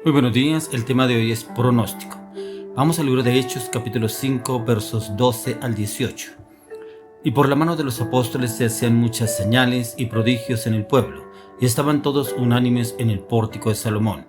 Muy buenos días, el tema de hoy es pronóstico. Vamos al libro de Hechos, capítulo 5, versos 12 al 18. Y por la mano de los apóstoles se hacían muchas señales y prodigios en el pueblo, y estaban todos unánimes en el pórtico de Salomón.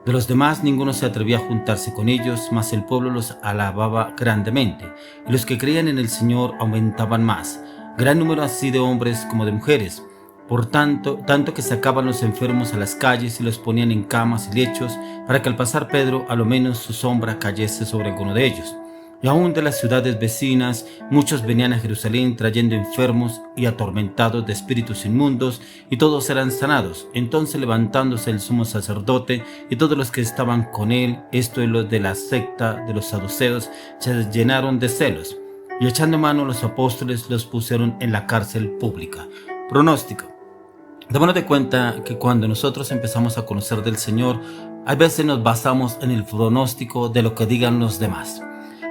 De los demás ninguno se atrevía a juntarse con ellos, mas el pueblo los alababa grandemente, y los que creían en el Señor aumentaban más, gran número así de hombres como de mujeres. Por tanto que sacaban los enfermos a las calles y los ponían en camas y lechos, para que al pasar Pedro, a lo menos su sombra cayese sobre alguno de ellos. Y aún de las ciudades vecinas, muchos venían a Jerusalén trayendo enfermos y atormentados de espíritus inmundos, y todos eran sanados. Entonces levantándose el sumo sacerdote y todos los que estaban con él, esto es los de la secta de los saduceos, se llenaron de celos, y echando mano a los apóstoles los pusieron en la cárcel pública. Pronóstico. Démonos de cuenta que cuando nosotros empezamos a conocer del Señor, a veces nos basamos en el pronóstico de lo que digan los demás.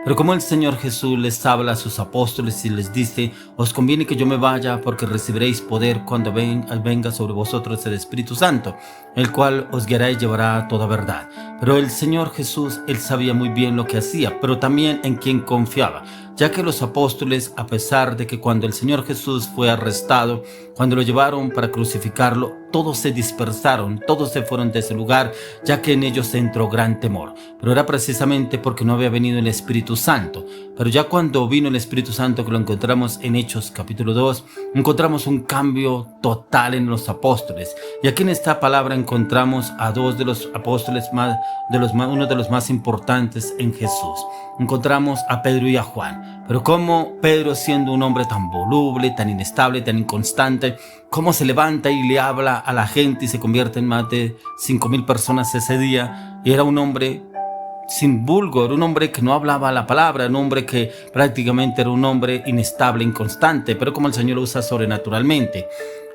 Pero como el Señor Jesús les habla a sus apóstoles y les dice: os conviene que yo me vaya, porque recibiréis poder cuando venga sobre vosotros el Espíritu Santo, el cual os guiará y llevará a toda verdad. Pero el Señor Jesús, Él sabía muy bien lo que hacía, pero también en quién confiaba, ya que los apóstoles, a pesar de que cuando el Señor Jesús fue arrestado, cuando lo llevaron para crucificarlo, todos se dispersaron, todos se fueron de ese lugar, ya que en ellos entró gran temor. Pero era precisamente porque no había venido el Espíritu Santo. Pero ya cuando vino el Espíritu Santo, que lo encontramos en Hechos capítulo 2, encontramos un cambio total en los apóstoles. Y aquí en esta palabra encontramos a dos de los apóstoles uno de los más importantes en Jesús. Encontramos a Pedro y a Juan. Pero como Pedro, siendo un hombre tan voluble, tan inestable, tan inconstante, cómo se levanta y le habla a la gente y se convierte en más de 5,000 personas ese día. Y era un hombre sin vulgo, era un hombre que no hablaba la palabra, un hombre que prácticamente era un hombre inestable, inconstante, pero como el Señor lo usa sobrenaturalmente.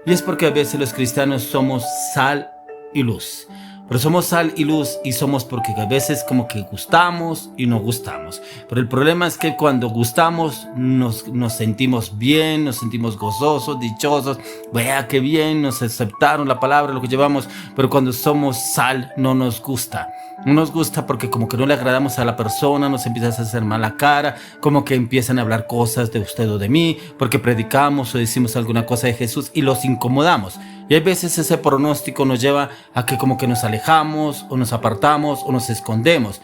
Y es porque a veces los cristianos somos sal y luz. Pero somos sal y luz, y somos porque a veces como que gustamos y no gustamos. Pero el problema es que cuando gustamos nos sentimos bien, nos sentimos gozosos, dichosos. Vea qué bien, nos aceptaron la palabra, lo que llevamos. Pero cuando somos sal no nos gusta. No nos gusta porque como que no le agradamos a la persona, nos empiezas a hacer mala cara, como que empiezan a hablar cosas de usted o de mí, porque predicamos o decimos alguna cosa de Jesús y los incomodamos. Y hay veces ese pronóstico nos lleva a que como que nos alejamos, o nos apartamos, o nos escondemos.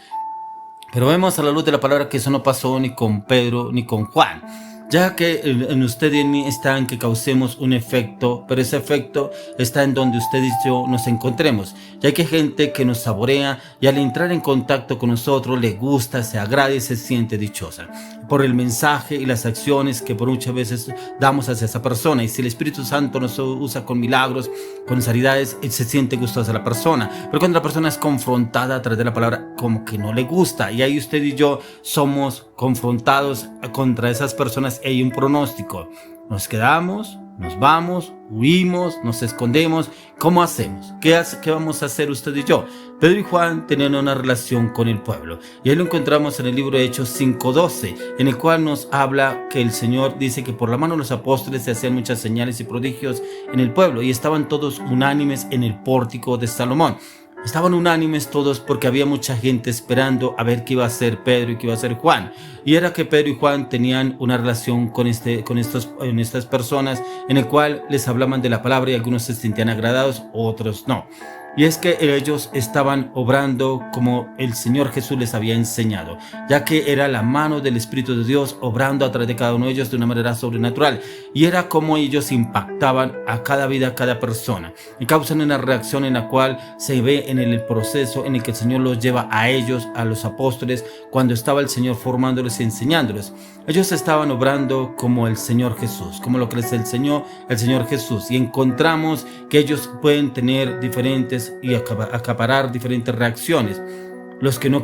Pero vemos a la luz de la palabra que eso no pasó ni con Pedro ni con Juan, ya que en usted y en mí está en que causemos un efecto, pero ese efecto está en donde usted y yo nos encontremos, ya que hay gente que nos saborea y al entrar en contacto con nosotros le gusta, se agrada y se siente dichosa por el mensaje y las acciones que por muchas veces damos hacia esa persona. Y si el Espíritu Santo nos usa con milagros, con sanidades, se siente gustosa la persona. Pero cuando la persona es confrontada a través de la palabra, como que no le gusta, y ahí usted y yo somos confrontados contra esas personas. Hay un pronóstico: nos quedamos, nos vamos, huimos, nos escondemos. ¿Cómo hacemos? ¿Qué vamos a hacer usted y yo? Pedro y Juan tenían una relación con el pueblo, y ahí lo encontramos en el libro de Hechos 5:12, en el cual nos habla que el Señor dice que por la mano de los apóstoles se hacían muchas señales y prodigios en el pueblo, y estaban todos unánimes en el pórtico de Salomón. Estaban unánimes todos porque había mucha gente esperando a ver qué iba a hacer Pedro y qué iba a hacer Juan. Y era que Pedro y Juan tenían una relación con estas personas, en el cual les hablaban de la palabra, y algunos se sentían agradados, otros no. Y es que ellos estaban obrando como el Señor Jesús les había enseñado, ya que era la mano del Espíritu de Dios obrando a través de cada uno de ellos de una manera sobrenatural. Y era como ellos impactaban a cada vida, a cada persona, y causan una reacción en la cual se ve en el proceso en el que el Señor los lleva a ellos, a los apóstoles, cuando estaba el Señor formándolos y enseñándolos. Ellos estaban obrando como el Señor Jesús, como lo que les enseñó el Señor Jesús. Y encontramos que ellos pueden tener diferentes y acaparar diferentes reacciones. Los que no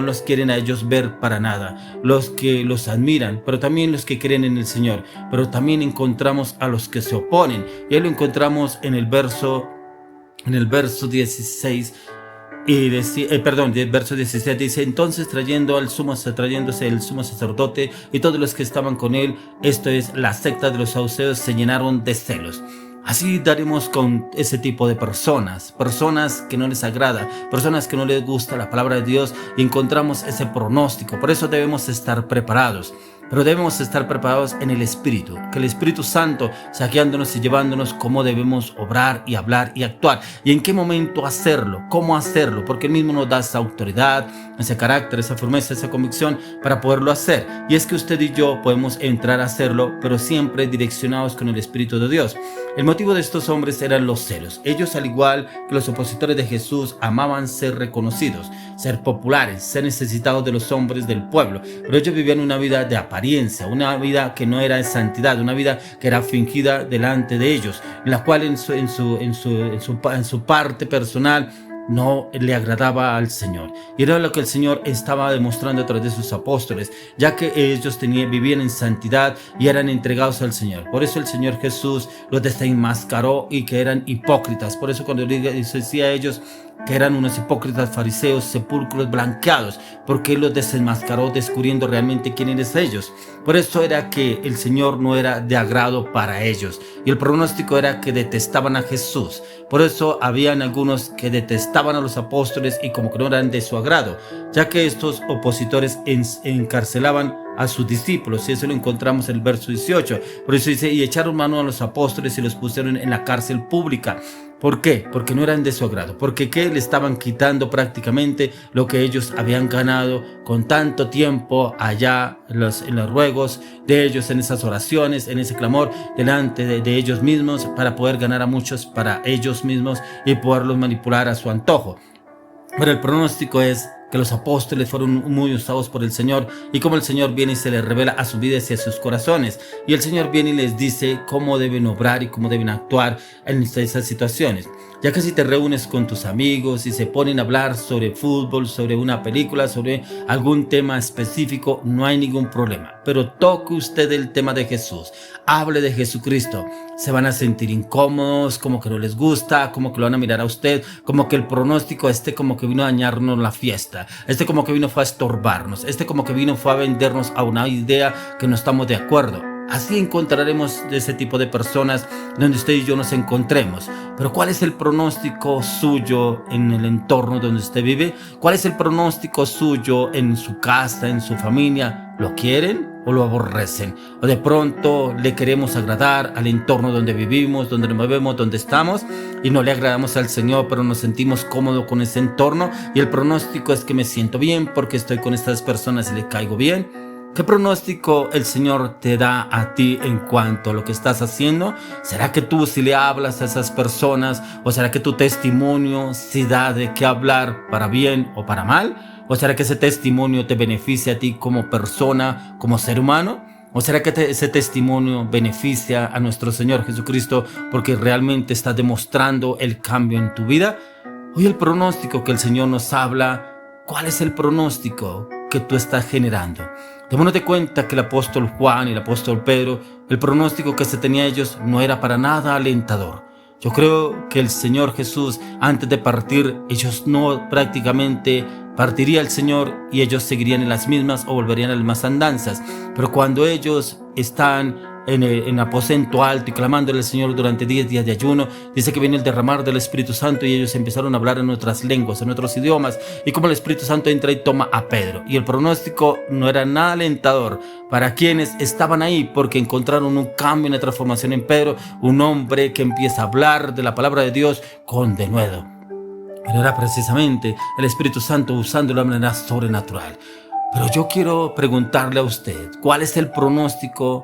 los quieren a ellos ver para nada. Los que los admiran, pero también los que creen en el Señor. Pero también encontramos a los que se oponen. Y ahí lo encontramos en el verso 16. Verso 17 dice: entonces trayéndose el sumo sacerdote y todos los que estaban con él, esto es la secta de los saduceos, se llenaron de celos. Así daremos con ese tipo de personas que no les agrada, personas que no les gusta la palabra de Dios, y encontramos ese pronóstico. Por eso debemos estar preparados. Pero debemos estar preparados en el Espíritu, que el Espíritu Santo sea guiándonos y llevándonos cómo debemos obrar y hablar y actuar, y en qué momento hacerlo, cómo hacerlo, porque Él mismo nos da esa autoridad, ese carácter, esa firmeza, esa convicción para poderlo hacer. Y es que usted y yo podemos entrar a hacerlo, pero siempre direccionados con el Espíritu de Dios. El motivo de estos hombres eran los celos. Ellos, al igual que los opositores de Jesús, amaban ser reconocidos, ser populares, ser necesitados de los hombres del pueblo, pero ellos vivían una vida de apariencia, una vida que no era de santidad, una vida que era fingida delante de ellos, en la cual en su parte personal no le agradaba al Señor. Y era lo que el Señor estaba demostrando a través de sus apóstoles, ya que ellos vivían en santidad y eran entregados al Señor. Por eso el Señor Jesús los desenmascaró y que eran hipócritas. Por eso cuando decía a ellos que eran unos hipócritas fariseos, sepulcros blanqueados, porque Él los desenmascaró descubriendo realmente quién eran ellos. Por eso era que el Señor no era de agrado para ellos, y el pronóstico era que detestaban a Jesús. Por eso habían algunos que detestaban a los apóstoles y como que no eran de su agrado, ya que estos opositores encarcelaban a sus discípulos, y eso lo encontramos en el verso 18. Por eso dice, y echaron mano a los apóstoles y los pusieron en la cárcel pública. ¿Por qué? Porque no eran de su agrado, porque ¿qué? Le estaban quitando prácticamente lo que ellos habían ganado con tanto tiempo allá en los ruegos de ellos, en esas oraciones, en ese clamor delante de ellos mismos, para poder ganar a muchos para ellos mismos y poderlos manipular a su antojo. Pero el pronóstico es que los apóstoles fueron muy usados por el Señor, y como el Señor viene y se les revela a sus vidas y a sus corazones, y el Señor viene y les dice cómo deben obrar y cómo deben actuar en esas situaciones. Ya que si te reúnes con tus amigos y se ponen a hablar sobre fútbol, sobre una película, sobre algún tema específico, no hay ningún problema. Pero toque usted el tema de Jesús, hable de Jesucristo, se van a sentir incómodos, como que no les gusta, como que lo van a mirar a usted, como que el pronóstico como que vino a dañarnos la fiesta, como que vino fue a estorbarnos, como que vino fue a vendernos a una idea que no estamos de acuerdo. Así encontraremos de ese tipo de personas donde usted y yo nos encontremos. Pero ¿cuál es el pronóstico suyo en el entorno donde usted vive? ¿Cuál es el pronóstico suyo en su casa, en su familia? ¿Lo quieren o lo aborrecen? O de pronto le queremos agradar al entorno donde vivimos, donde nos movemos, donde estamos, y no le agradamos al Señor, pero nos sentimos cómodos con ese entorno, y el pronóstico es que me siento bien porque estoy con estas personas y le caigo bien. ¿Qué pronóstico el Señor te da a ti en cuanto a lo que estás haciendo? ¿Será que tú si le hablas a esas personas, o será que tu testimonio sí da de qué hablar para bien o para mal? ¿O será que ese testimonio te beneficia a ti como persona, como ser humano? ¿O será que ese testimonio beneficia a nuestro Señor Jesucristo porque realmente está demostrando el cambio en tu vida? Hoy el pronóstico que el Señor nos habla, ¿cuál es el pronóstico que tú estás generando? Démonos de cuenta que el apóstol Juan y el apóstol Pedro, el pronóstico que se tenía ellos no era para nada alentador. Yo creo que el Señor Jesús, antes de partir, ellos no prácticamente partiría el Señor y ellos seguirían en las mismas o volverían a las mismas andanzas. Pero cuando ellos están en aposento alto y clamándole al Señor durante 10 días de ayuno, dice que viene el derramar del Espíritu Santo y ellos empezaron a hablar en otras lenguas, en otros idiomas, y como el Espíritu Santo entra y toma a Pedro, y el pronóstico no era nada alentador para quienes estaban ahí, porque encontraron un cambio, una transformación en Pedro, un hombre que empieza a hablar de la palabra de Dios con denuedo. Pero era precisamente el Espíritu Santo usándolo de manera sobrenatural. Pero yo quiero preguntarle a usted, ¿cuál es el pronóstico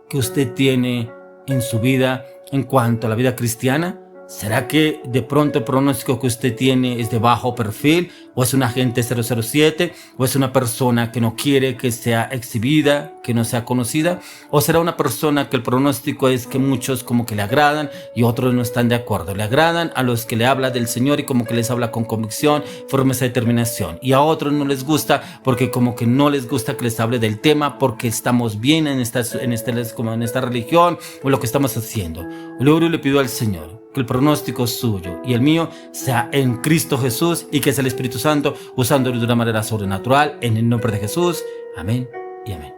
que usted tiene en su vida en cuanto a la vida cristiana? ¿Será que de pronto el pronóstico que usted tiene es de bajo perfil? ¿O es un agente 007? ¿O es una persona que no quiere que sea exhibida, que no sea conocida? ¿O será una persona que el pronóstico es que muchos como que le agradan y otros no están de acuerdo? Le agradan a los que le habla del Señor y como que les habla con convicción, firmeza y determinación. Y a otros no les gusta porque como que no les gusta que les hable del tema porque estamos bien en esta religión o lo que estamos haciendo. Luego le pido al Señor que el pronóstico suyo y el mío sea en Cristo Jesús y que es el Espíritu Santo usándolo de una manera sobrenatural en el nombre de Jesús. Amén y amén.